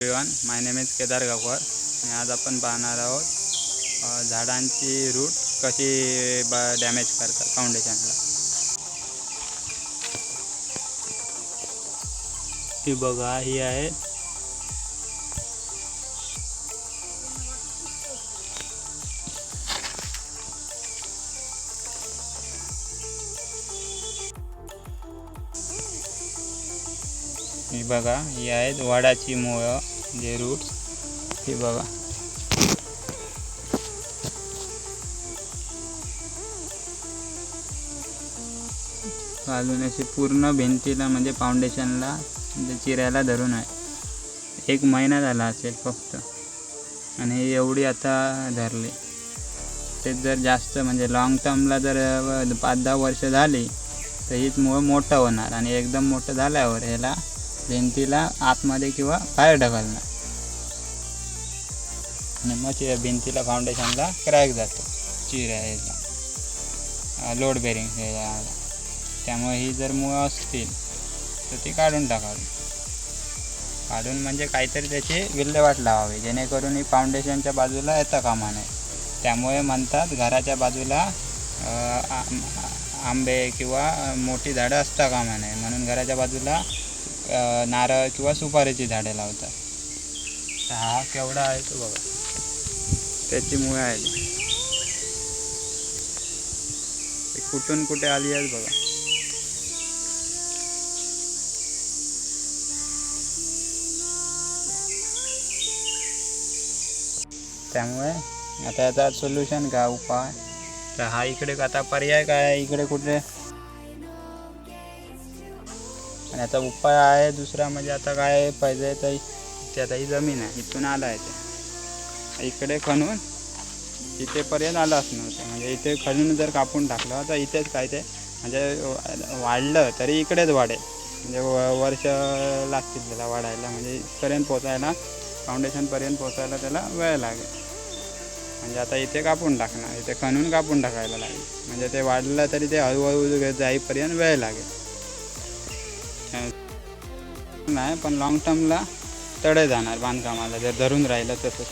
Everyone, my name is Kedar Gaonkar आणि आज आपण पाहणार आहोत झाडांची रूट कशी डॅमेज करतात फाउंडेशनला. ही बघा, ही आहे ही बघा, ही आहेत वडाची मुळं जे रूट्स. ही बघा, अजून अशी पूर्ण भिंतीला म्हणजे फाउंडेशनला म्हणजे चिरायला धरून आहे. 1 महिना झाला असेल फक्त आणि एवढी आता धरली. ते जर जास्त म्हणजे लॉंग टर्मला जर 5-10 वर्ष झाली तर हीच मुळं मोठं होणार आणि एकदम मोठं झाल्यावर ह्याला भिंतीला आतमध्ये किंवा बाहेर ढकलणार आणि मग भिंतीला फाउंडेशनला क्रॅक जातो चिरायला, लोड बेरिंग ह्याला. त्यामुळे ही जर मुळं असतील तर ती काढून टाकावी. काढून म्हणजे काहीतरी त्याची विल्हेवाट लावावी जेणेकरून ही फाउंडेशनच्या बाजूला येता कामा नये. त्यामुळे म्हणतात घराच्या बाजूला आंबे किंवा मोठी झाडं असता कामा नये, म्हणून घराच्या बाजूला नारळ किंवा सुपारीची झाडे लावतात. हा केवढा आहे तो बघा, त्याची मुळे आहेत. कुठून कुठे आली आहेत बघा. त्यामुळे आता याचा सोल्युशन का उपाय, तर हा इकडे आता पर्याय काय आहे, इकडे कुठे आणि याचा उपाय आहे दुसरा. म्हणजे आता काय पाहिजे तर इथे आता ही जमीन आहे, इथून आला आहे ते इकडे खणून इथेपर्यंत आलाच नव्हतं. म्हणजे इथे खणून जर कापून टाकलं तर इथेच काय ते म्हणजे वाढलं तरी इकडेच वाढेल. म्हणजे वर्ष लागतील त्याला वाढायला, म्हणजे इथपर्यंत पोचायला, फाउंडेशनपर्यंत पोचायला त्याला वेळ लागेल. म्हणजे आता इथे कापून टाकणार, इथे खणून कापून टाकायला लागेल. म्हणजे ते वाढलं तरी ते हळूहळू जाईपर्यंत वेळ लागेल. नाही पण लॉंग टर्मला तडे जाणार बांधकामाला जर धरून राहिलं तसंच.